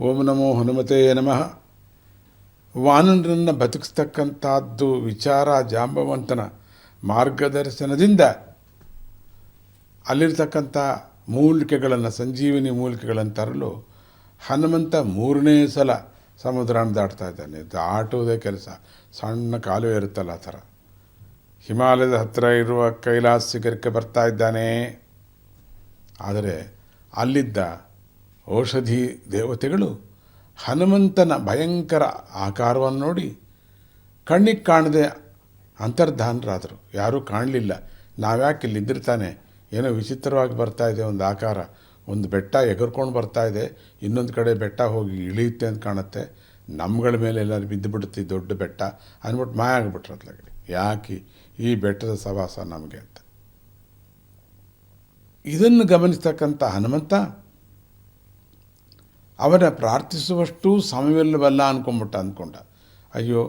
ಓಂ ನಮೋ ಹನುಮತೆ ನಮಃ. ವಾನರನ್ನು ಬದುಕಿಸ್ತಕ್ಕಂಥದ್ದು ವಿಚಾರ ಜಾಂಬವಂತನ ಮಾರ್ಗದರ್ಶನದಿಂದ ಅಲ್ಲಿರ್ತಕ್ಕಂಥ ಮೂಲಿಕೆಗಳನ್ನು, ಸಂಜೀವಿನಿ ಮೂಲಿಕೆಗಳನ್ನು ತರಲು ಹನುಮಂತ 3ನೇ ಸಲ ಸಮುದ್ರನ ದಾಟ್ತಾ ಇದ್ದಾನೆ. ದಾಟುವುದೇ ಕೆಲಸ. ಸಣ್ಣ ಕಾಲುವೆ ಇರುತ್ತಲ್ಲ ಆ ಥರ ಹಿಮಾಲಯದ ಹತ್ತಿರ ಇರುವ ಕೈಲಾಸ ಶಿಖರಕ್ಕೆ ಬರ್ತಾ ಇದ್ದಾನೆ. ಆದರೆ ಅಲ್ಲಿದ್ದ ಔಷಧಿ ದೇವತೆಗಳು ಹನುಮಂತನ ಭಯಂಕರ ಆಕಾರವನ್ನು ನೋಡಿ ಕಣ್ಣಿಗೆ ಕಾಣದೆ ಅಂತರ್ಧಾನರಾದರು. ಯಾರೂ ಕಾಣಲಿಲ್ಲ. ನಾವ್ಯಾಕೆ ಇಲ್ಲಿದ್ದಿರ್ತಾನೆ, ಏನೋ ವಿಚಿತ್ರವಾಗಿ ಬರ್ತಾ ಇದೆ ಒಂದು ಆಕಾರ, ಒಂದು ಬೆಟ್ಟ ಎಗರ್ಕೊಂಡು ಬರ್ತಾ ಇದೆ, ಇನ್ನೊಂದು ಕಡೆ ಬೆಟ್ಟ ಹೋಗಿ ಇಳಿಯುತ್ತೆ ಅಂತ ಕಾಣುತ್ತೆ, ನಮ್ಗಳ ಮೇಲೆ ಎಲ್ಲರೂ ಬಿದ್ದು ಬಿಡುತ್ತೆ ದೊಡ್ಡ ಬೆಟ್ಟ ಅಂದ್ಬಿಟ್ಟು ಮಾಯ ಆಗಿಬಿಟ್ರು ಅತ್ಲಾಗಡೆ. ಯಾಕೆ ಈ ಬೆಟ್ಟದ ಸವಾಸ ನಮಗೆ ಅಂತ. ಇದನ್ನು ಗಮನಿಸ್ತಕ್ಕಂಥ ಹನುಮಂತ ಅವನ ಪ್ರಾರ್ಥಿಸುವಷ್ಟು ಸಮಯವಿಲ್ಲವಲ್ಲ ಅಂದ್ಕೊಂಡ. ಅಯ್ಯೋ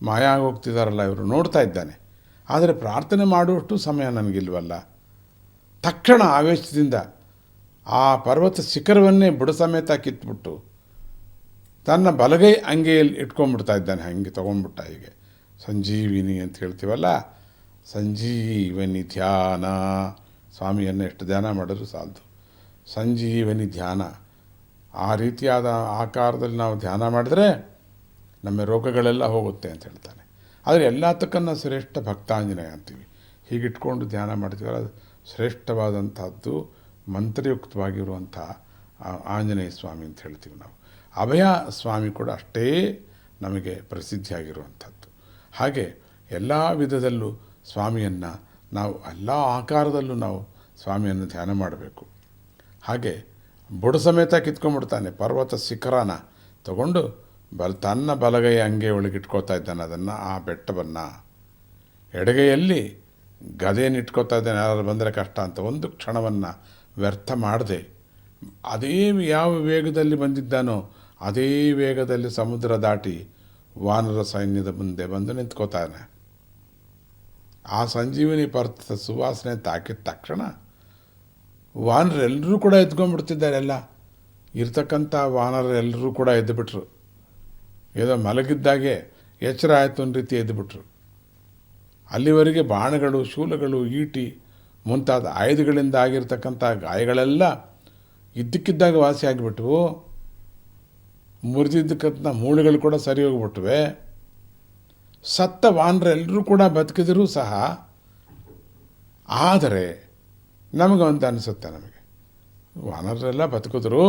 ಮಾಯ ಹೋಗ್ತಿದ್ದಾರಲ್ಲ ಇವರು, ನೋಡ್ತಾ ಇದ್ದಾನೆ, ಆದರೆ ಪ್ರಾರ್ಥನೆ ಮಾಡುವಷ್ಟು ಸಮಯ ನನಗಿಲ್ವಲ್ಲ. ತಕ್ಷಣ ಆವೇಶದಿಂದ ಆ ಪರ್ವತ ಶಿಖರವನ್ನೇ ಬುಡ ಸಮೇತ ಕಿತ್ಬಿಟ್ಟು ತನ್ನ ಬಲಗೈ ಅಂಗೆಯಲ್ಲಿ ಇಟ್ಕೊಂಡ್ಬಿಡ್ತಾ ಇದ್ದಾನೆ. ಹಾಗೆ ತೊಗೊಂಡ್ಬಿಟ್ಟ. ಹೀಗೆ ಸಂಜೀವಿನಿ ಅಂತ ಹೇಳ್ತೀವಲ್ಲ, ಸಂಜೀವನಿ ಧ್ಯಾನ. ಸ್ವಾಮಿಯನ್ನು ಎಷ್ಟು ಧ್ಯಾನ ಮಾಡಿದ್ರು ಸಾಲದು. ಸಂಜೀವನಿ ಧ್ಯಾನ ಆ ರೀತಿಯಾದ ಆಕಾರದಲ್ಲಿ ನಾವು ಧ್ಯಾನ ಮಾಡಿದರೆ ನಮ್ಮ ರೋಗಗಳೆಲ್ಲ ಹೋಗುತ್ತೆ ಅಂತ ಹೇಳ್ತಾನೆ. ಆದರೆ ಎಲ್ಲತಕ್ಕನ್ನ ಶ್ರೇಷ್ಠ ಭಕ್ತಾಂಜನೇಯ ಅಂತೀವಿ. ಹೀಗಿಟ್ಕೊಂಡು ಧ್ಯಾನ ಮಾಡ್ತೀವಲ್ಲ, ಅದು ಶ್ರೇಷ್ಠವಾದಂಥದ್ದು, ಮಂತ್ರಯುಕ್ತವಾಗಿರುವಂಥ ಆಂಜನೇಯ ಸ್ವಾಮಿ ಅಂತ ಹೇಳ್ತೀವಿ ನಾವು. ಅಭಯ ಸ್ವಾಮಿ ಕೂಡ ಅಷ್ಟೇ ನಮಗೆ ಪ್ರಸಿದ್ಧಿಯಾಗಿರುವಂಥದ್ದು. ಹಾಗೆ ಎಲ್ಲ ವಿಧದಲ್ಲೂ ಸ್ವಾಮಿಯನ್ನು ನಾವು, ಎಲ್ಲ ಆಕಾರದಲ್ಲೂ ನಾವು ಸ್ವಾಮಿಯನ್ನು ಧ್ಯಾನ ಮಾಡಬೇಕು. ಹಾಗೆ ಬುಡ ಸಮೇತ ಕಿತ್ಕೊಂಡ್ಬಿಡ್ತಾನೆ. ಪರ್ವತ ಶಿಖರನ ತಗೊಂಡು ತನ್ನ ಬಲಗೈ ಅಂಗೆ ಒಳಗೆ ಇಟ್ಕೋತಾ ಇದ್ದಾನೆ ಅದನ್ನು, ಆ ಬೆಟ್ಟವನ್ನು. ಎಡಗೈಯಲ್ಲಿ ಗದೆಯನ್ನು ಇಟ್ಕೋತಾ ಇದ್ದಾನೆ, ಯಾರು ಬಂದರೆ ಕಷ್ಟ ಅಂತ. ಒಂದು ಕ್ಷಣವನ್ನು ವ್ಯರ್ಥ ಮಾಡದೆ ಅದೇ ಯಾವ ವೇಗದಲ್ಲಿ ಬಂದಿದ್ದಾನೋ ಅದೇ ವೇಗದಲ್ಲಿ ಸಮುದ್ರ ದಾಟಿ ವಾನರ ಸೈನ್ಯದ ಮುಂದೆ ಬಂದು ನಿಂತ್ಕೋತಾನೆ. ಆ ಸಂಜೀವಿನಿ ಪರ್ವತದ ಸುವಾಸನೆ ತಾಕಿದ ತಕ್ಷಣ ವಾನರೆಲ್ಲರೂ ಕೂಡ ಎದ್ಕೊಂಡ್ಬಿಡ್ತಿದ್ದಾರೆ. ಎಲ್ಲ ಇರ್ತಕ್ಕಂಥ ವಾನರೆಲ್ಲರೂ ಕೂಡ ಎದ್ದುಬಿಟ್ರು. ಏನೋ ಮಲಗಿದ್ದಾಗೆ ಎಚ್ಚರ ಆಯಿತು ಒಂದು ರೀತಿ ಎದ್ದುಬಿಟ್ರು. ಅಲ್ಲಿವರೆಗೆ ಬಾಣಗಳು, ಶೂಲಗಳು, ಈಟಿ ಮುಂತಾದ ಆಯುಧಗಳಿಂದ ಆಗಿರ್ತಕ್ಕಂಥ ಗಾಯಗಳೆಲ್ಲ ಇದ್ದಕ್ಕಿದ್ದಾಗ ವಾಸಿ ಆಗಿಬಿಟ್ವು. ಮುರಿದಿದ್ದಕ್ಕಂಥ ಮೂಳೆಗಳು ಕೂಡ ಸರಿ ಹೋಗ್ಬಿಟ್ವೆ. ಸತ್ತ ವಾನರೆಲ್ಲರೂ ಕೂಡ ಬದುಕಿದರೂ ಸಹ, ಆದರೆ ನಮಗೊಂದು ಅನಿಸುತ್ತೆ, ನಮಗೆ ವಾನರೆಲ್ಲ ಬದುಕಿದ್ರು.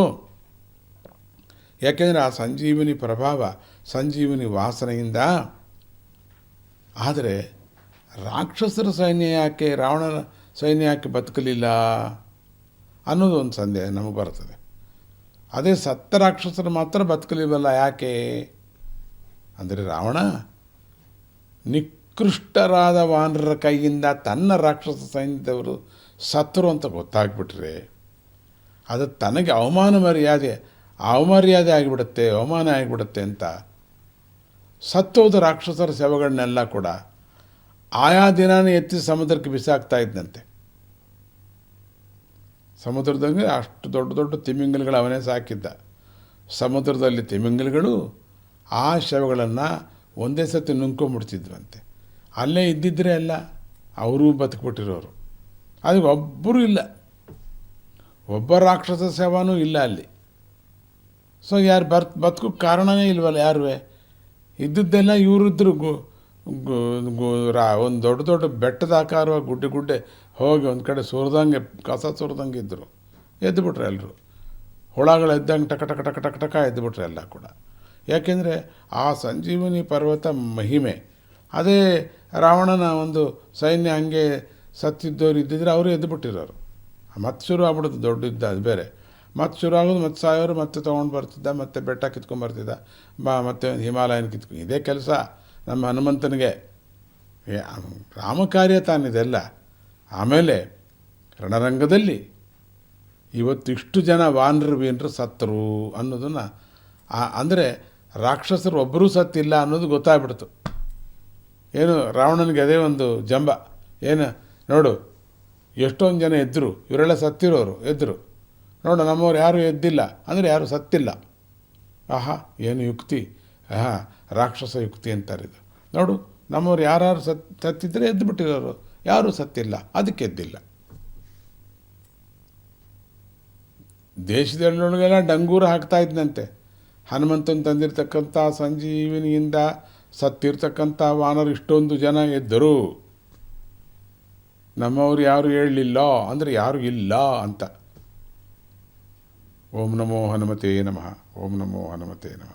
ಯಾಕೆಂದರೆ ಆ ಸಂಜೀವಿನಿ ಪ್ರಭಾವ, ಸಂಜೀವಿನಿ ವಾಸನೆಯಿಂದ. ಆದರೆ ರಾಕ್ಷಸರ ಸೈನ್ಯ ಯಾಕೆ, ರಾವಣನ ಸೈನ್ಯ ಯಾಕೆ ಬದುಕಲಿಲ್ಲ ಅನ್ನೋದು ಒಂದು ಸಂದೇಹ ನಮಗೆ ಬರ್ತದೆ. ಅದೇ ಸತ್ತ ರಾಕ್ಷಸರು ಮಾತ್ರ ಬದುಕಲಿವಲ್ಲ, ಯಾಕೆ ಅಂದರೆ ರಾವಣ ನಿಕೃಷ್ಟರಾದ ವಾನರರ ಕೈಯಿಂದ ತನ್ನ ರಾಕ್ಷಸ ಸೈನ್ಯದವರು ಸತ್ತರು ಅಂತ ಗೊತ್ತಾಗ್ಬಿಟ್ರೆ ಅದು ತನಗೆ ಅವಮರ್ಯಾದೆ ಆಗಿಬಿಡುತ್ತೆ, ಅವಮಾನ ಆಗಿಬಿಡುತ್ತೆ ಅಂತ ಸತ್ತೋದ ರಾಕ್ಷಸರ ಶವಗಳನ್ನೆಲ್ಲ ಕೂಡ ಆಯಾ ದಿನಾನೇ ಎತ್ತಿ ಸಮುದ್ರಕ್ಕೆ ಬಿಸಾಕ್ತಾ ಇದ್ದಂತೆ. ಸಮುದ್ರದಂಗೆ ಅಷ್ಟು ದೊಡ್ಡ ದೊಡ್ಡ ತಿಮಿಂಗಲಗಳು ಅವನೇ ಸಾಕಿದ್ದ. ಸಮುದ್ರದಲ್ಲಿ ತಿಮಿಂಗಲಗಳು ಆ ಶವಗಳನ್ನು ಒಂದೇ ಸತಿ ನುಂಗ್ಕೊಂಬಿಡ್ತಿದ್ವಂತೆ. ಅಲ್ಲೇ ಇದ್ದಿದ್ರೆ ಅಲ್ಲ, ಅವರೂ ಬದುಕ್ಬಿಟ್ಟಿರೋರು. ಅದಕ್ಕೆ ಒಬ್ಬರೂ ಇಲ್ಲ, ಒಬ್ಬ ರಾಕ್ಷಸ ಶವನೂ ಇಲ್ಲ ಅಲ್ಲಿ. ಸೊ ಯಾರು ಬದುಕೋಕ್ಕೆ ಕಾರಣವೇ ಇಲ್ವಲ್ಲ ಯಾರೂ. ಇದ್ದದ್ದೆಲ್ಲ ಇವರಿದ್ದರು ಒಂದು ದೊಡ್ಡ ದೊಡ್ಡ ಬೆಟ್ಟದ ಆಕಾರವಾಗಿ ಗುಡ್ಡೆ ಹೋಗಿ ಒಂದು ಕಡೆ ಸುರಿದಂಗೆ, ಕಸ ಸುರಿದಂಗೆ ಇದ್ದರು. ಎದ್ದುಬಿಟ್ರೆ ಎಲ್ಲರೂ. ಹುಳಗಳು ಎದ್ದಂಗೆ ಟಕ ಟಕ ಟಕ ಟಕ ಟಕ ಎದ್ದುಬಿಟ್ರೆ ಎಲ್ಲ ಕೂಡ. ಯಾಕೆಂದರೆ ಆ ಸಂಜೀವನಿ ಪರ್ವತ ಮಹಿಮೆ. ಅದೇ ರಾವಣನ ಒಂದು ಸೈನ್ಯ ಹಂಗೆ ಸತ್ತಿದ್ದವ್ರು ಇದ್ದಿದ್ರೆ ಅವರು ಎದ್ದುಬಿಟ್ಟಿರೋರು. ಮತ್ತೆ ಶುರು ಆಗ್ಬಿಡೋದು ದೊಡ್ಡದ್ದು, ಅದು ಬೇರೆ. ಮತ್ತೆ ಶುರು ಆಗೋದು, ಮತ್ತೆ ಸಾಯೋರು, ಮತ್ತೆ ತೊಗೊಂಡು ಬರ್ತಿದ್ದ, ಮತ್ತೆ ಬೆಟ್ಟ ಕಿತ್ಕೊಂಡ್ಬರ್ತಿದ್ದ, ಮತ್ತೆ ಹಿಮಾಲಯನ ಇದೇ ಕೆಲಸ ನಮ್ಮ ಹನುಮಂತನಿಗೆ. ರಾಮಕಾರ್ಯ ತಾನಿದೆಲ್ಲ. ಆಮೇಲೆ ರಣರಂಗದಲ್ಲಿ ಇವತ್ತು ಇಷ್ಟು ಜನ ವೀರರು ಸತ್ತರು ಅನ್ನೋದನ್ನು, ಅಂದರೆ ರಾಕ್ಷಸರು ಒಬ್ಬರೂ ಸತ್ತಿಲ್ಲ ಅನ್ನೋದು ಗೊತ್ತಾಗ್ಬಿಡ್ತು. ಏನು ರಾವಣನಿಗೆ ಅದೇ ಒಂದು ಜಂಬ. ಏನು ನೋಡು, ಎಷ್ಟೊಂದು ಜನ ಎದ್ದರು, ಇವರೆಲ್ಲ ಸತ್ತಿರೋರು ಎದ್ದರು, ನೋಡು ನಮ್ಮವ್ರು ಯಾರೂ ಎದ್ದಿಲ್ಲ ಅಂದರೆ ಯಾರೂ ಸತ್ತಿಲ್ಲ. ಆಹಾ ಏನು ಯುಕ್ತಿ, ಆಹಾ ರಾಕ್ಷಸ ಯುಕ್ತಿ ಅಂತಾರಿದು. ನೋಡು, ನಮ್ಮವ್ರು ಯಾರು ಸತ್ತಿದ್ರೆ ಎದ್ದು ಬಿಟ್ಟಿರೋರು, ಯಾರೂ ಸತ್ತಿಲ್ಲ, ಅದಕ್ಕೆ ಎದ್ದಿಲ್ಲ. ದೇಶದೊಳಗೆಲ್ಲ ಡಂಗೂರ ಹಾಕ್ತಾ ಇದ್ದಂತೆ, ಹನುಮಂತನ ತಂದಿರತಕ್ಕಂಥ ಸಂಜೀವಿನಿಯಿಂದ ಸತ್ತಿರ್ತಕ್ಕಂಥ ವಾನರು ಇಷ್ಟೊಂದು ಜನ ಎದ್ದರು, ನಮ್ಮವ್ರು ಯಾರು ಹೇಳಲಿಲ್ಲ ಅಂದರೆ ಯಾರು ಇಲ್ಲ ಅಂತ. ಓಂ ನಮೋ ಹನುಮತೇ ನಮಃ. ಓಂ ನಮೋ ಹನುಮತೇ ನಮಃ.